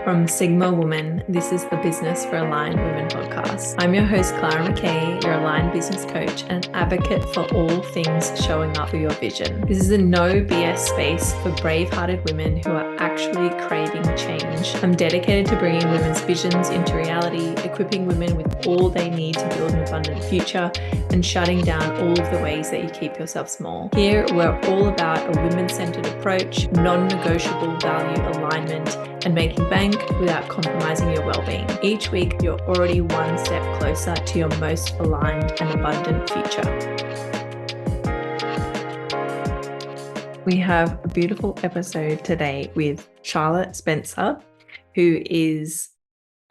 From Sigma Woman, this is the Business for Aligned Women podcast. I'm your host, Clara McKay, your aligned business coach and advocate for all things showing up for your vision. This is a no BS space for brave-hearted women who are actually craving change. I'm dedicated to bringing women's visions into reality, equipping women with all they need to build an abundant future, and shutting down all of the ways that you keep yourself small. Here, we're all about a women-centered approach, non-negotiable value alignment, and making bank without compromising your well-being. Each week, you're already one step closer to your most aligned and abundant future. We have a beautiful episode today with Charlotte Spencer, who is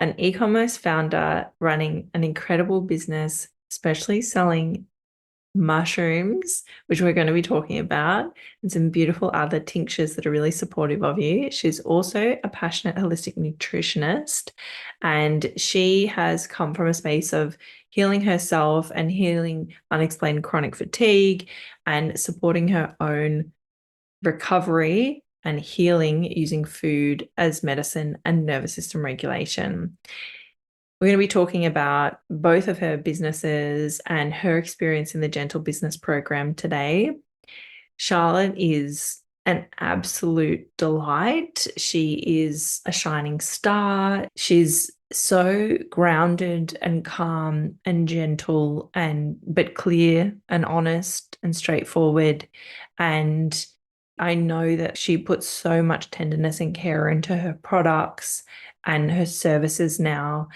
an e-commerce founder running an incredible business, especially selling mushrooms, which we're going to be talking about, and some beautiful other tinctures that are really supportive of you. She's also a passionate holistic nutritionist, and she has come from a space of healing herself and healing unexplained chronic fatigue and supporting her own recovery and healing using food as medicine and nervous system regulation. We're going to be talking about both of her businesses and her experience in the Gentle Business Program today. Charlotte is an absolute delight. She is a shining star. She's so grounded and calm and gentle but clear and honest and straightforward. And I know that she puts so much tenderness and care into her products and her services now.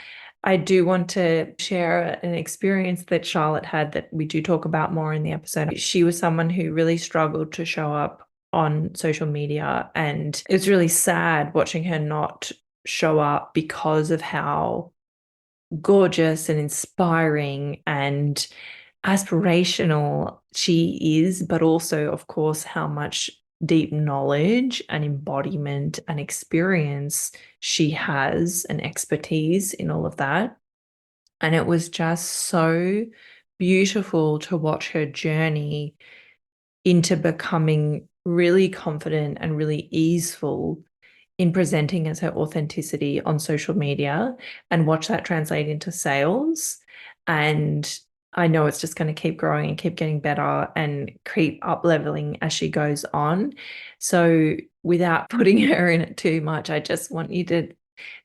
I do want to share an experience that Charlotte had that we do talk about more in the episode. She was someone who really struggled to show up on social media, and it was really sad watching her not show up because of how gorgeous and inspiring and aspirational she is, but also, of course, how much deep knowledge and embodiment and experience she has and expertise in all of that. And it was just so beautiful to watch her journey into becoming really confident and really easeful in presenting as her authenticity on social media, and watch that translate into sales. And I know it's just going to keep growing and keep getting better and keep up leveling as she goes on. So without putting her in it too much, I just want you to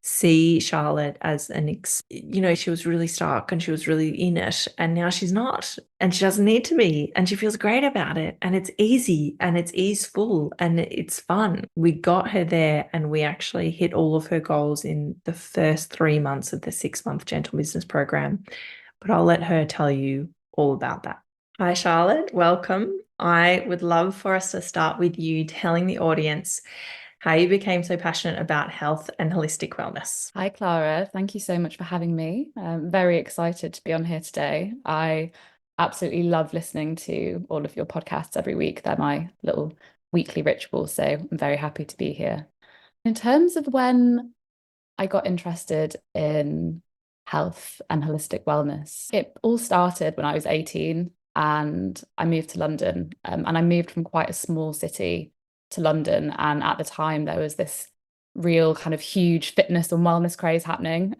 see Charlotte as she was really stuck and she was really in it, and now she's not, and she doesn't need to be, and she feels great about it, and it's easy and it's easeful and it's fun. We got her there, and we actually hit all of her goals in the first 3 months of the 6-month Gentle Business Program. But I'll let her tell you all about that. Hi, Charlotte. Welcome. I would love for us to start with you telling the audience how you became so passionate about health and holistic wellness. Hi, Clara. Thank you so much for having me. I'm very excited to be on here today. I absolutely love listening to all of your podcasts every week. They're my little weekly ritual, so I'm very happy to be here. In terms of when I got interested in health and holistic wellness, it all started when I was 18 and I moved to London. And I moved from quite a small city to London. And at the time, there was this real kind of huge fitness and wellness craze happening,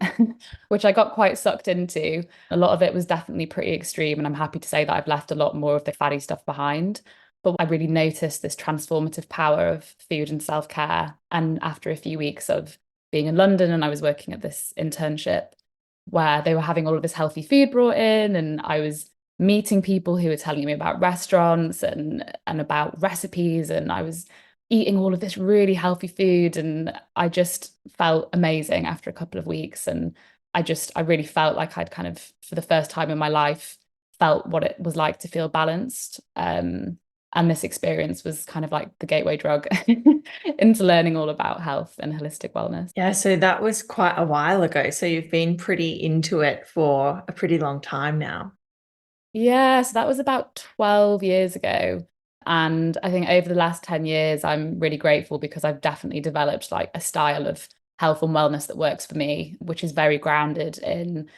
which I got quite sucked into. A lot of it was definitely pretty extreme. And I'm happy to say that I've left a lot more of the fatty stuff behind. But I really noticed this transformative power of food and self-care. And after a few weeks of being in London, and I was working at this internship where they were having all of this healthy food brought in, and I was meeting people who were telling me about restaurants and about recipes, and I was eating all of this really healthy food, and I just felt amazing after a couple of weeks. And I really felt like I'd kind of, for the first time in my life, felt what it was like to feel balanced. And this experience was kind of like the gateway drug into learning all about health and holistic wellness. Yeah, so that was quite a while ago. So you've been pretty into it for a pretty long time now. Yeah, so that was about 12 years ago. And I think over the last 10 years, I'm really grateful because I've definitely developed like a style of health and wellness that works for me, which is very grounded in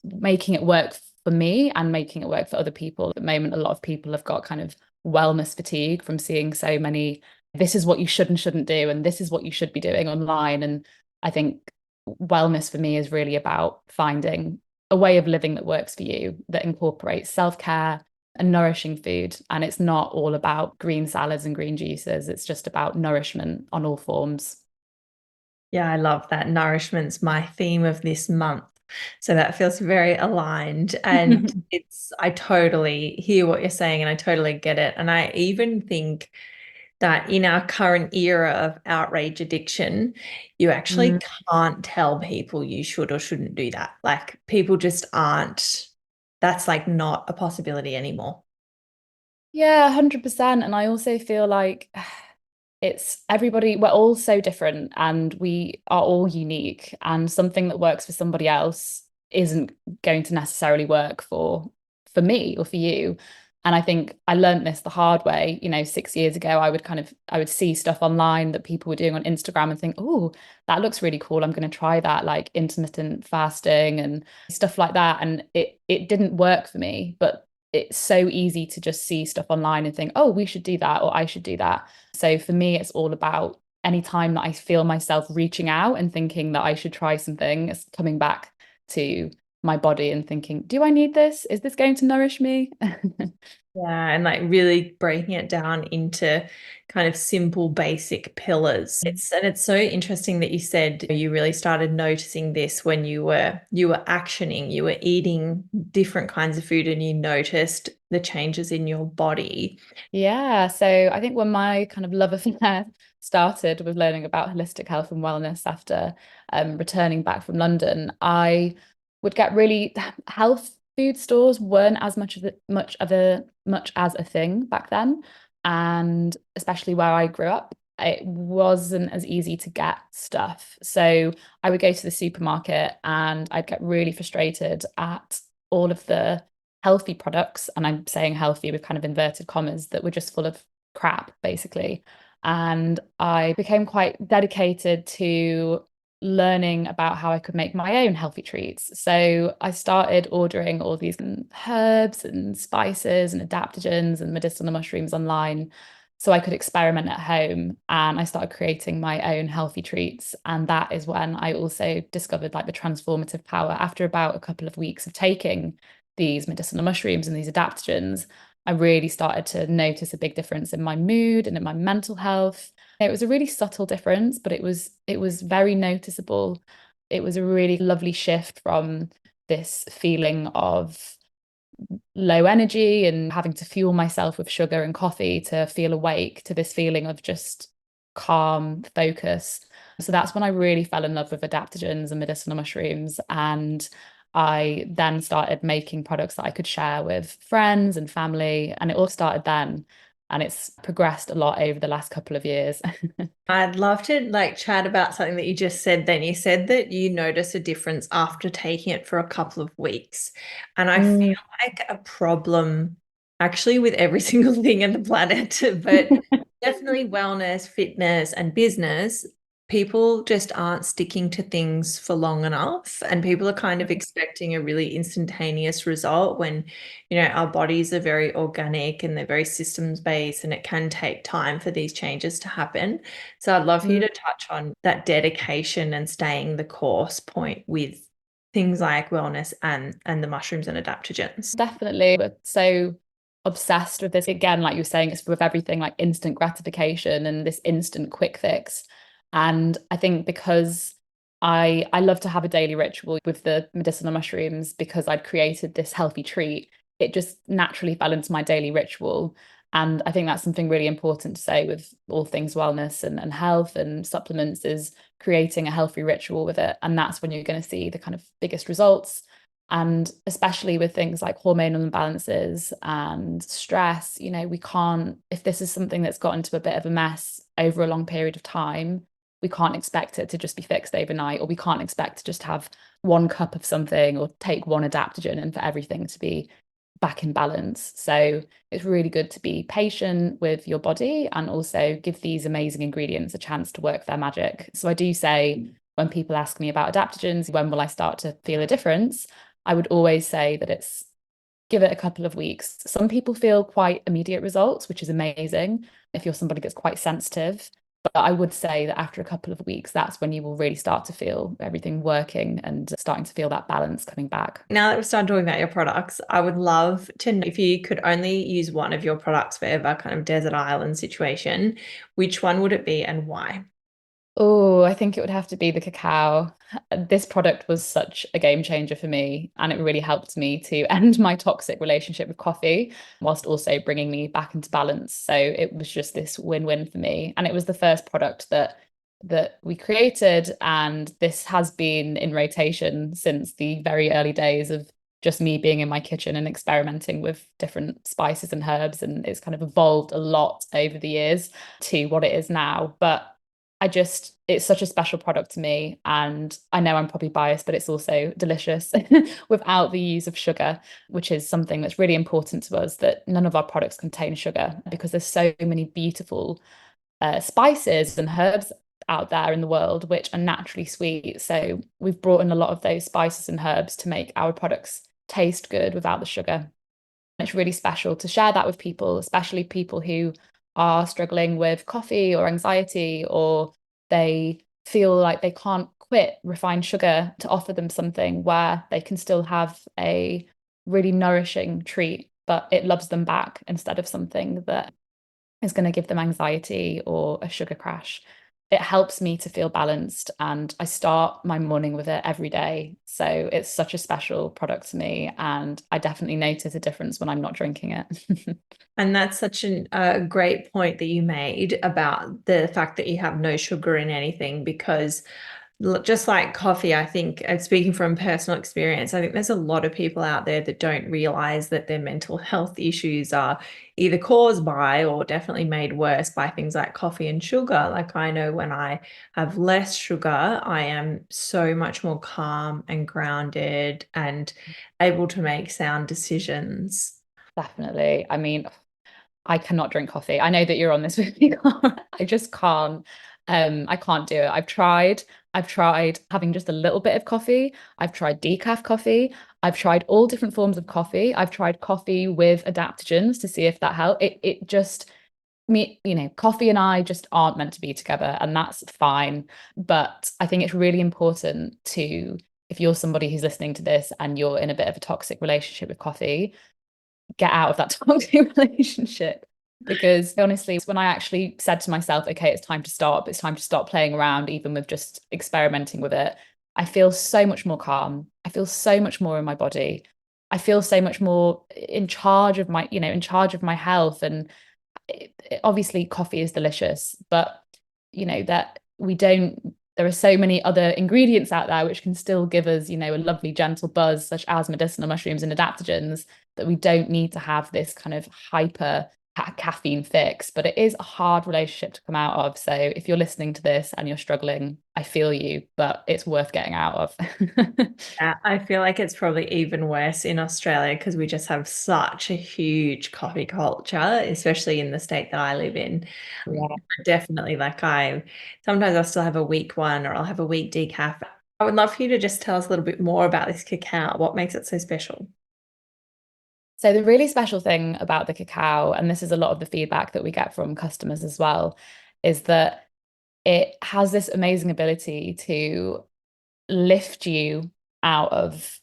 making it work for me and making it work for other people. At the moment, a lot of people have got kind of wellness fatigue from seeing so many, this is what you should and shouldn't do, and this is what you should be doing online. And I think wellness for me is really about finding a way of living that works for you, that incorporates self-care and nourishing food. And it's not all about green salads and green juices. It's just about nourishment on all forms. Yeah, I love that. Nourishment's my theme of this month. So that feels very aligned. And I totally hear what you're saying and I totally get it. And I even think that in our current era of outrage addiction, you actually Mm. can't tell people you should or shouldn't do that. Like people just aren't, that's like not a possibility anymore. Yeah, 100%. And I also feel like it's everybody, we're all so different and we are all unique. And something that works for somebody else isn't going to necessarily work for me or for you. And I think I learned this the hard way. 6 years ago, I would see stuff online that people were doing on Instagram and think, oh, that looks really cool. I'm going to try that, like intermittent fasting and stuff like that. And it didn't work for me, but it's so easy to just see stuff online and think, oh, we should do that or I should do that. So for me, it's all about any time that I feel myself reaching out and thinking that I should try something, it's coming back to my body and thinking, do I need this? Is this going to nourish me? Yeah, and like really breaking it down into kind of simple basic pillars. It's so interesting that you said you really started noticing this when you were actioning, you were eating different kinds of food and you noticed the changes in your body. Yeah, so I think when my kind of love affair started with learning about holistic health and wellness after returning back from London, I would get really health food stores weren't as much as a thing back then, and especially where I grew up, it wasn't as easy to get stuff. So I would go to the supermarket and I'd get really frustrated at all of the healthy products, and I'm saying healthy with kind of inverted commas, that were just full of crap, basically. And I became quite dedicated to learning about how I could make my own healthy treats. So I started ordering all these herbs and spices and adaptogens and medicinal mushrooms online so I could experiment at home. And I started creating my own healthy treats. And that is when I also discovered like the transformative power after about a couple of weeks of taking these medicinal mushrooms and these adaptogens. I really started to notice a big difference in my mood and in my mental health. It was a really subtle difference, but it was very noticeable. It was a really lovely shift from this feeling of low energy and having to fuel myself with sugar and coffee to feel awake to this feeling of just calm focus. So that's when I really fell in love with adaptogens and medicinal mushrooms. And I then started making products that I could share with friends and family. And it all started then. And it's progressed a lot over the last couple of years. I'd love to like chat about something that you just said then. You said that you notice a difference after taking it for a couple of weeks. And I feel Mm. like a problem actually with every single thing on the planet, but definitely wellness, fitness, and business. People just aren't sticking to things for long enough. And people are kind of expecting a really instantaneous result when, our bodies are very organic and they're very systems based, and it can take time for these changes to happen. So I'd love for you Mm. to touch on that dedication and staying the course point with things like wellness and the mushrooms and adaptogens. Definitely. We're so obsessed with this. Again, like you were saying, it's with everything like instant gratification and this instant quick fix. And I think because I love to have a daily ritual with the medicinal mushrooms because I'd created this healthy treat, it just naturally fell into my daily ritual. And I think that's something really important to say with all things wellness and health and supplements is creating a healthy ritual with it. And that's when you're going to see the kind of biggest results. And especially with things like hormonal imbalances and stress, we can't, if this is something that's got into a bit of a mess over a long period of time, we can't expect it to just be fixed overnight, or we can't expect to just have one cup of something or take one adaptogen and for everything to be back in balance. So it's really good to be patient with your body and also give these amazing ingredients a chance to work their magic. So I do say, when people ask me about adaptogens, when will I start to feel a difference? I would always say that it's give it a couple of weeks. Some people feel quite immediate results, which is amazing if you're somebody that's quite sensitive. But I would say that after a couple of weeks, that's when you will really start to feel everything working and starting to feel that balance coming back. Now that we've started talking about your products, I would love to know if you could only use one of your products forever, kind of desert island situation, which one would it be and why? Oh, I think it would have to be the cacao. This product was such a game changer for me, and it really helped me to end my toxic relationship with coffee, whilst also bringing me back into balance. So it was just this win-win for me, and it was the first product that we created, and this has been in rotation since the very early days of just me being in my kitchen and experimenting with different spices and herbs, and it's kind of evolved a lot over the years to what it is now. But it's such a special product to me. And I know I'm probably biased, but it's also delicious without the use of sugar, which is something that's really important to us, that none of our products contain sugar because there's so many beautiful spices and herbs out there in the world which are naturally sweet. So we've brought in a lot of those spices and herbs to make our products taste good without the sugar. It's really special to share that with people, especially people who are struggling with coffee or anxiety, or they feel like they can't quit refined sugar, to offer them something where they can still have a really nourishing treat, but it loves them back instead of something that is going to give them anxiety or a sugar crash. It helps me to feel balanced, and I start my morning with it every day. So it's such a special product to me, and I definitely notice a difference when I'm not drinking it. And that's such a great point that you made about the fact that you have no sugar in anything, because just like coffee, I think, and speaking from personal experience, I think there's a lot of people out there that don't realize that their mental health issues are either caused by or definitely made worse by things like coffee and sugar. Like, I know when I have less sugar, I am so much more calm and grounded and able to make sound decisions. Definitely. I mean, I cannot drink coffee. I know that you're on this with me, Clara. I just can't. I can't do it. I've tried. I've tried having just a little bit of coffee. I've tried decaf coffee. I've tried all different forms of coffee. I've tried coffee with adaptogens to see if that helped. It just me, coffee and I just aren't meant to be together, and that's fine. But I think it's really important to, if you're somebody who's listening to this and you're in a bit of a toxic relationship with coffee, get out of that toxic relationship. Because honestly, when I actually said to myself, okay, it's time to stop playing around, even with just experimenting with it, I feel so much more calm. I feel so much more in my body. I feel so much more in charge of in charge of my health. And obviously, coffee is delicious, but that we don't, there are so many other ingredients out there which can still give us, a lovely gentle buzz, such as medicinal mushrooms and adaptogens, that we don't need to have this kind of hyper caffeine fix. But it is a hard relationship to come out of. So if you're listening to this and you're struggling, I feel you, but it's worth getting out of. I feel like it's probably even worse in Australia because we just have such a huge coffee culture, especially in the state that I live in. Yeah. Definitely, like, I sometimes I'll still have a weak one or I'll have a weak decaf. I would love for you to just tell us a little bit more about this cacao. What makes it so special? So the really special thing about the cacao, and this is a lot of the feedback that we get from customers as well, is that it has this amazing ability to lift you out of,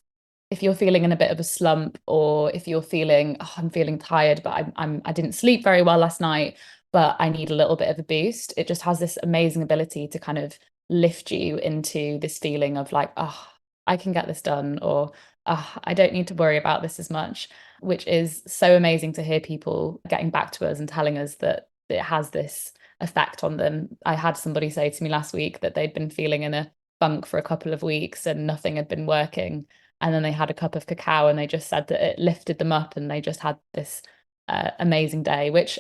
if you're feeling in a bit of a slump, or if you're feeling, oh, I'm feeling tired, but I didn't sleep very well last night, but I need a little bit of a boost. It just has this amazing ability to kind of lift you into this feeling of like, oh, I can get this done, or oh, I don't need to worry about this as much, which is so amazing to hear people getting back to us and telling us that it has this effect on them. I had somebody say to me last week that they'd been feeling in a funk for a couple of weeks and nothing had been working. And then they had a cup of cacao and they just said that it lifted them up and they just had this amazing day, which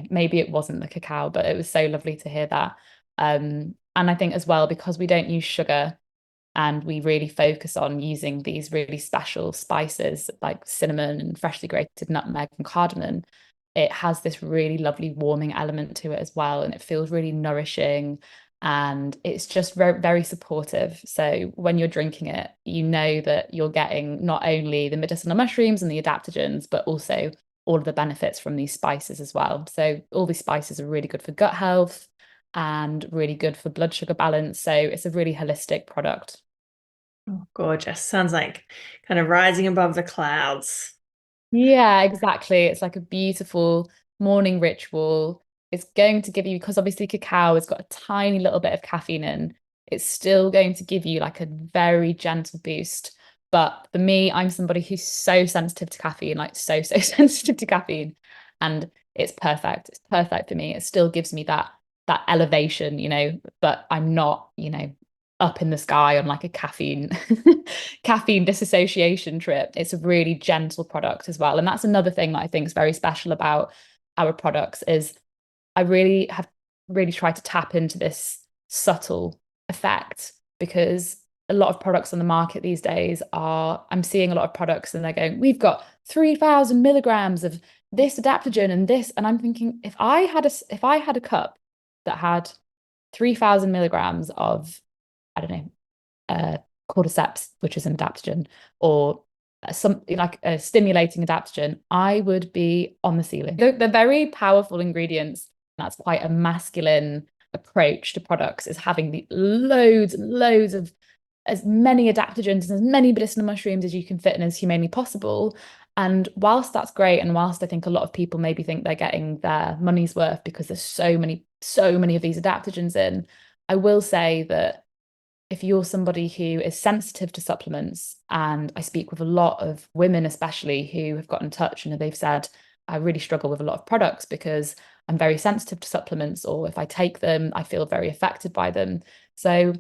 maybe it wasn't the cacao, but it was so lovely to hear that. And I think as well, because we don't use sugar and we really focus on using these really special spices like cinnamon and freshly grated nutmeg and cardamom, it has this really lovely warming element to it as well. And it feels really nourishing and it's just very, very supportive. So when you're drinking it, you know that you're getting not only the medicinal mushrooms and the adaptogens, but also all of the benefits from these spices as well. So all these spices are really good for gut health. and really good for blood sugar balance. So it's a really holistic product. Oh, gorgeous. Sounds like kind of rising above the clouds. Yeah, exactly. It's like a beautiful morning ritual. It's going to give you, because obviously cacao has got a tiny little bit of caffeine in, it's still going to give you like a very gentle boost. But for me, I'm somebody who's so sensitive to caffeine, like so sensitive to caffeine. And it's perfect. It's perfect for me. It still gives me that elevation, but I'm not, up in the sky on like a caffeine disassociation trip. It's a really gentle product as well. And that's another thing that I think is very special about our products is I really have really tried to tap into this subtle effect, because a lot of products on the market these days I'm seeing a lot of products and they're going, we've got 3,000 milligrams of this adaptogen and this. And I'm thinking, if I had a cup that had 3,000 milligrams of, I don't know, cordyceps, which is an adaptogen, or something like a stimulating adaptogen, I would be on the ceiling. They're very powerful ingredients. That's quite a masculine approach to products, is having the loads and loads of as many adaptogens and as many medicinal mushrooms as you can fit in as humanly possible. And whilst that's great, and whilst I think a lot of people maybe think they're getting their money's worth because there's so many of these adaptogens in, I will say that if you're somebody who is sensitive to supplements, and I speak with a lot of women, especially, who have got in touch and they've said, I really struggle with a lot of products because I'm very sensitive to supplements, or if I take them, I feel very affected by them. So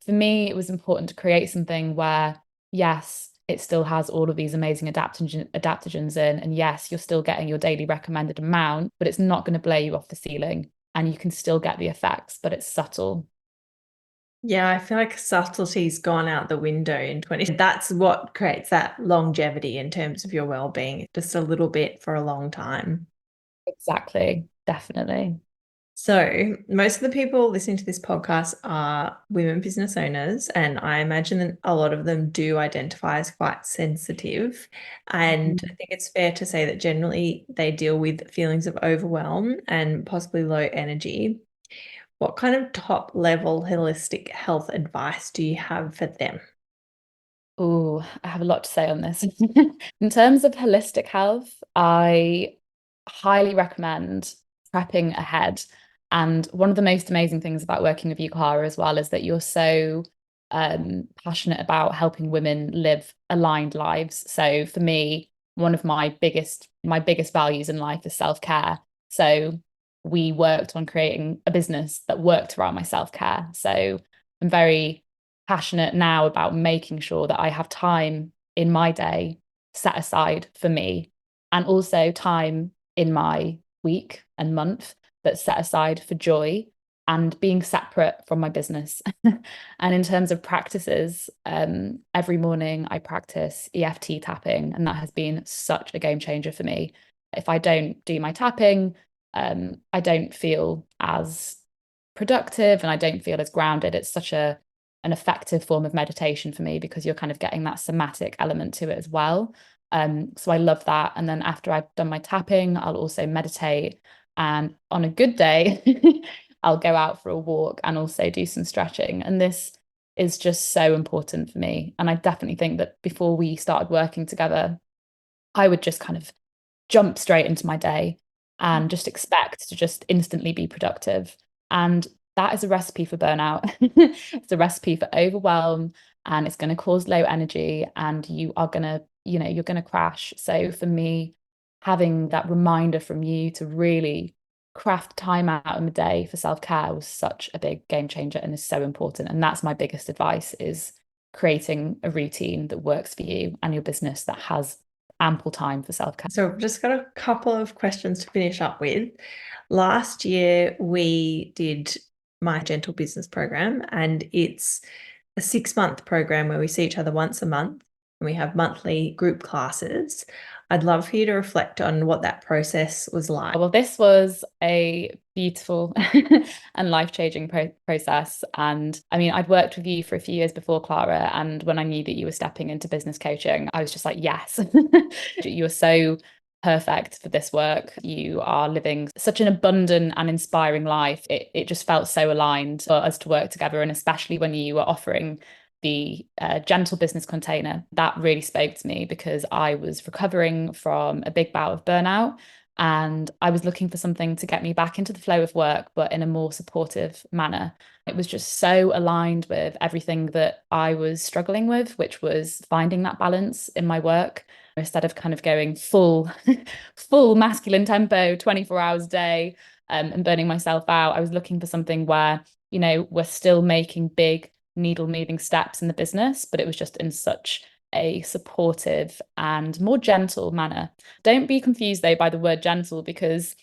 for me, it was important to create something where, yes, it still has all of these amazing adaptogens in, and yes, you're still getting your daily recommended amount, but it's not going to blow you off the ceiling, and you can still get the effects, but it's subtle. Yeah, I feel like subtlety's gone out the window in 20. That's what creates that longevity in terms of your well-being, just a little bit for a long time. Exactly, definitely. So, most of the people listening to this podcast are women business owners, and I imagine that a lot of them do identify as quite sensitive. And I Mhm. think it's fair to say that generally they deal with feelings of overwhelm and possibly low energy. What kind of top level holistic health advice do you have for them? Oh, I have a lot to say on this. In terms of holistic health, I highly recommend prepping ahead. And one of the most amazing things about working with you, Clara, as well, is that you're so passionate about helping women live aligned lives. So for me, one of my biggest values in life is self-care. So we worked on creating a business that worked around my self-care. So I'm very passionate now about making sure that I have time in my day set aside for me, and also time in my week and month that's set aside for joy and being separate from my business. And in terms of practices, every morning I practice EFT tapping, and that has been such a game changer for me. If I don't do my tapping, I don't feel as productive and I don't feel as grounded. It's such an effective form of meditation for me, because you're kind of getting that somatic element to it as well. So I love that. And then after I've done my tapping, I'll also meditate. And on a good day, I'll go out for a walk and also do some stretching. And this is just so important for me. And I definitely think that before we started working together, I would just kind of jump straight into my day and just expect to just instantly be productive. And that is a recipe for burnout. It's a recipe for overwhelm, and it's going to cause low energy, and you are going to, you're going to crash. So for me, having that reminder from you to really craft time out in the day for self-care was such a big game changer and is so important. And that's my biggest advice, is creating a routine that works for you and your business, that has ample time for self-care. So, I've just got a couple of questions to finish up with. Last year, we did my Gentle Business program, and it's a 6-month program where we see each other once a month and we have monthly group classes. I'd love for you to reflect on what that process was like. Well, this was a beautiful and life-changing process. And I mean, I'd worked with you for a few years before, Clara. And when I knew that you were stepping into business coaching, I was just like, yes. You were so perfect for this work. You are living such an abundant and inspiring life. It just felt so aligned for us to work together. And especially when you were offering the gentle business container, that really spoke to me because I was recovering from a big bout of burnout. And I was looking for something to get me back into the flow of work, but in a more supportive manner. It was just so aligned with everything that I was struggling with, which was finding that balance in my work instead of kind of going full masculine tempo 24 hours a day, and burning myself out. I was looking for something where, we're still making big needle moving steps in the business, but it was just in such a supportive and more gentle manner. Don't be confused though by the word gentle, because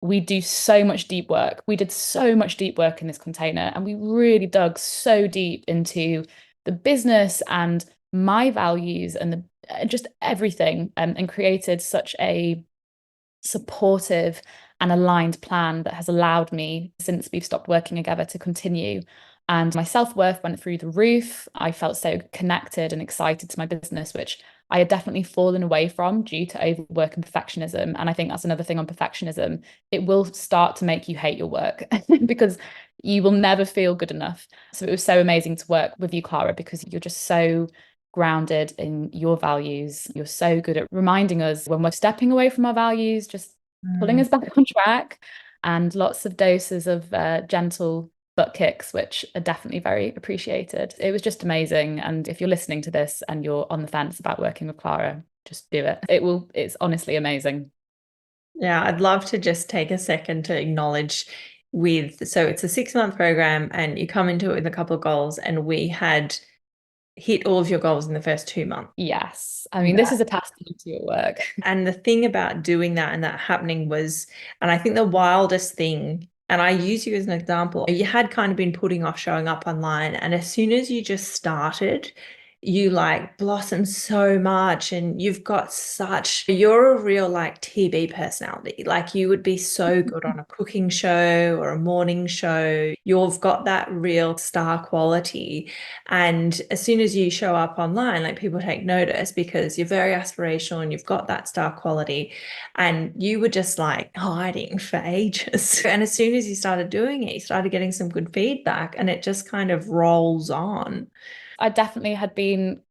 we do so much deep work. We did so much deep work in this container, and we really dug so deep into the business and my values and just everything, and created such a supportive and aligned plan that has allowed me, since we've stopped working together, to continue. And my self-worth went through the roof. I felt so connected and excited to my business, which I had definitely fallen away from due to overwork and perfectionism. And I think that's another thing on perfectionism. It will start to make you hate your work because you will never feel good enough. So it was so amazing to work with you, Clara, because you're just so grounded in your values. You're so good at reminding us when we're stepping away from our values, just pulling us back on track, and lots of doses of gentle butt kicks, which are definitely very appreciated. It was just amazing. And if you're listening to this and you're on the fence about working with Clara, just do it. It's honestly amazing. Yeah, I'd love to just take a second to acknowledge so it's a 6-month program and you come into it with a couple of goals, and we had hit all of your goals in the first 2 months. Yes. I mean, this is a testament to your work. And the thing about doing that and that happening was, and I think the wildest thing, and I use you as an example, you had kind of been putting off showing up online. And as soon as you just started, you like blossomed so much, and you're a real like TV personality. Like you would be so good on a cooking show or a morning show. You've got that real star quality. And as soon as you show up online, like people take notice because you're very aspirational and you've got that star quality. And you were just like hiding for ages. And as soon as you started doing it, you started getting some good feedback, and it just kind of rolls on. I definitely had been,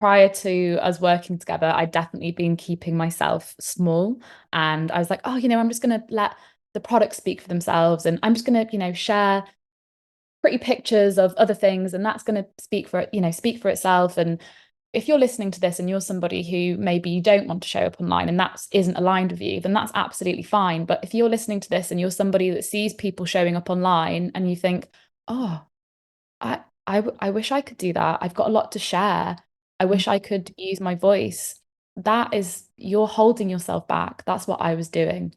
prior to us working together, I'd definitely been keeping myself small. And I was like, oh, I'm just going to let the products speak for themselves. And I'm just going to, share pretty pictures of other things. And that's going to speak for itself. And if you're listening to this and you're somebody who maybe you don't want to show up online and that isn't aligned with you, then that's absolutely fine. But if you're listening to this and you're somebody that sees people showing up online and you think, oh, I wish I could do that. I've got a lot to share. I wish I could use my voice. You're holding yourself back. That's what I was doing.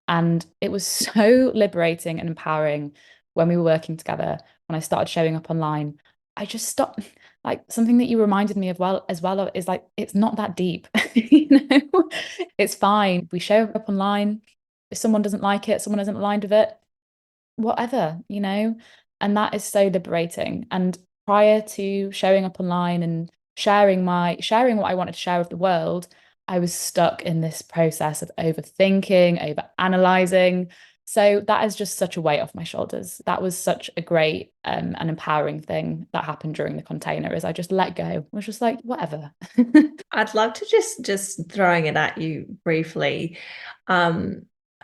And it was so liberating and empowering when we were working together, when I started showing up online. I just stopped. Like something that you reminded me of as well is like, it's not that deep. It's fine. We show up online. If someone doesn't like it, someone isn't aligned with it, whatever. And that is so liberating. And prior to showing up online and sharing what I wanted to share with the world, I was stuck in this process of overthinking, over analyzing. So that is just such a weight off my shoulders. That was such a great and empowering thing that happened during the container, is I just let go. I was just like, whatever. I'd love to just throwing it at you briefly.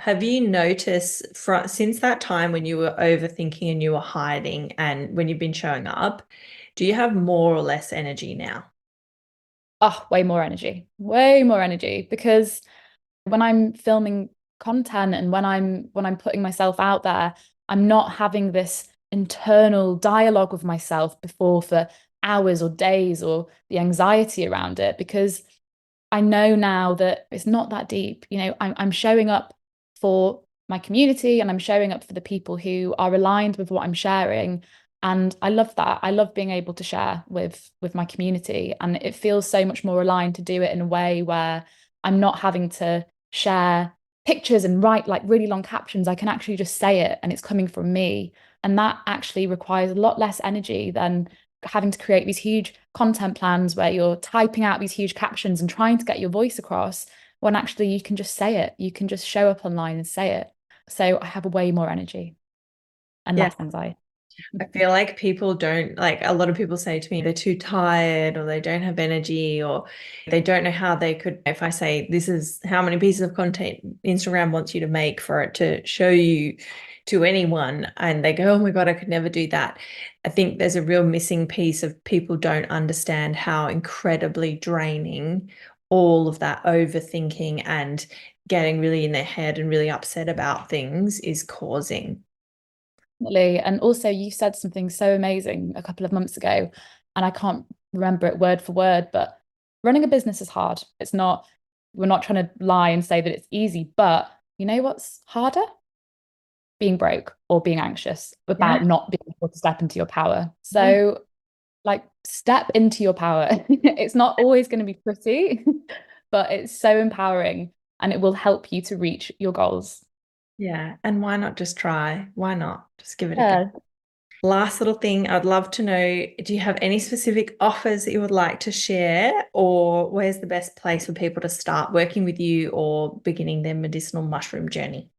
Have you noticed since that time when you were overthinking and you were hiding and when you've been showing up, do you have more or less energy now? Oh, way more energy. Way more energy. Because when I'm filming content and when I'm putting myself out there, I'm not having this internal dialogue with myself before for hours or days, or the anxiety around it, because I know now that it's not that deep. I'm showing up for my community and I'm showing up for the people who are aligned with what I'm sharing. And I love that. I love being able to share with my community. And it feels so much more aligned to do it in a way where I'm not having to share pictures and write like really long captions. I can actually just say it and it's coming from me. And that actually requires a lot less energy than having to create these huge content plans where you're typing out these huge captions and trying to get your voice across. when actually you can just say it. You can just show up online and say it. So I have way more energy and less anxiety. I feel like people don't, like, a lot of people say to me they're too tired or they don't have energy or they don't know how they could, if I say this is how many pieces of content Instagram wants you to make for it to show you to anyone, and they go, oh my God, I could never do that. I think there's a real missing piece of people don't understand how incredibly draining all of that overthinking and getting really in their head and really upset about things is causing. And also, you said something so amazing a couple of months ago, and I can't remember it word for word, but running a business is hard. It's not, we're not trying to lie and say that it's easy, but you know what's harder? Being broke or being anxious about not being able to step into your power. So, like, step into your power. It's not always going to be pretty, but it's so empowering and it will help you to reach your goals. Yeah. And why not just try? Why not? Just give it a go. Yeah. Last little thing, I'd love to know, do you have any specific offers that you would like to share, or where's the best place for people to start working with you or beginning their medicinal mushroom journey?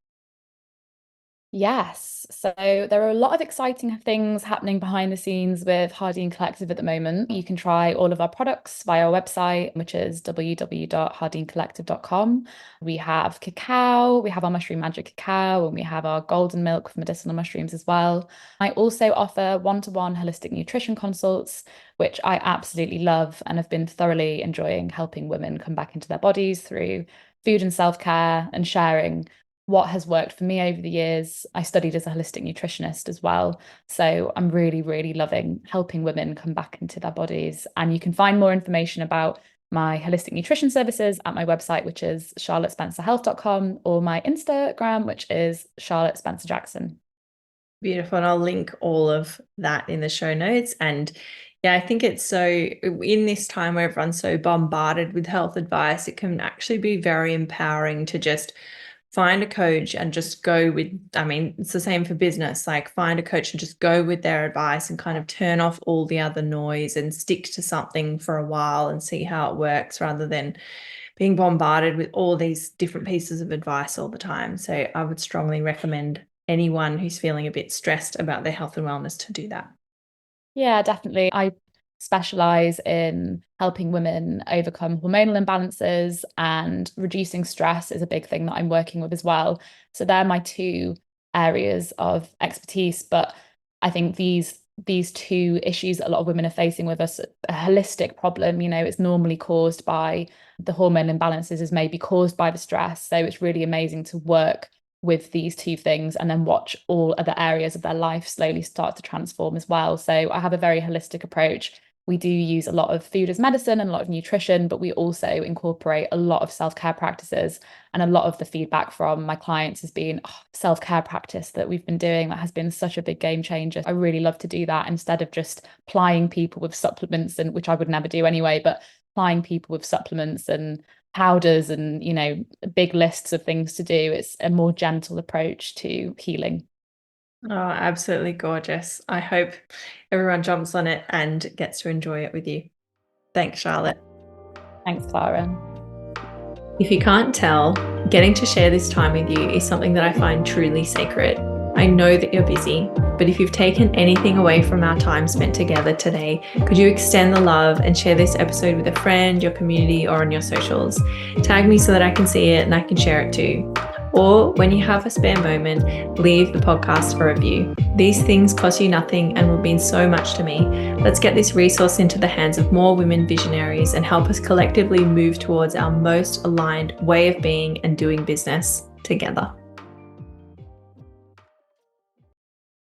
Yes. So there are a lot of exciting things happening behind the scenes with Hardy and Collective at the moment. You can try all of our products via our website, which is www.hardyandcollective.com. We have cacao, we have our mushroom magic cacao, and we have our golden milk for medicinal mushrooms as well. I also offer one-to-one holistic nutrition consults, which I absolutely love and have been thoroughly enjoying helping women come back into their bodies through food and self-care and sharing what has worked for me over the years. I studied as a holistic nutritionist as well. So I'm really, really loving helping women come back into their bodies. And you can find more information about my holistic nutrition services at my website, which is charlottespencerhealth.com, or my Instagram, which is Charlotte Spencer Jackson. Beautiful. And I'll link all of that in the show notes. And yeah, I think it's so, in this time where everyone's so bombarded with health advice, it can actually be very empowering to just find a coach and just go with, I mean, it's the same for business, like find a coach and just go with their advice and kind of turn off all the other noise and stick to something for a while and see how it works, rather than being bombarded with all these different pieces of advice all the time. So I would strongly recommend anyone who's feeling a bit stressed about their health and wellness to do that. Yeah, definitely. I specialize in helping women overcome hormonal imbalances, and reducing stress is a big thing that I'm working with as well. So they're my two areas of expertise. But I think these two issues that a lot of women are facing with us, a holistic problem, it's normally caused by the hormone imbalances, is maybe caused by the stress. So it's really amazing to work with these two things and then watch all other areas of their life slowly start to transform as well. So I have a very holistic approach. We do use a lot of food as medicine and a lot of nutrition, but we also incorporate a lot of self-care practices. And a lot of the feedback from my clients has been, self-care practice that we've been doing that has been such a big game changer. I really love to do that instead of just plying people with supplements, and which I would never do anyway, but plying people with supplements and powders and big lists of things to do. It's a more gentle approach to healing. Oh, absolutely gorgeous. I hope everyone jumps on it and gets to enjoy it with you. Thanks, Charlotte. Thanks, Clara. If you can't tell, getting to share this time with you is something that I find truly sacred. I know that you're busy, but if you've taken anything away from our time spent together today, could you extend the love and share this episode with a friend, your community, or on your socials? Tag me so that I can see it and I can share it too. Or when you have a spare moment, leave the podcast a review. These things cost you nothing and will mean so much to me. Let's get this resource into the hands of more women visionaries and help us collectively move towards our most aligned way of being and doing business together.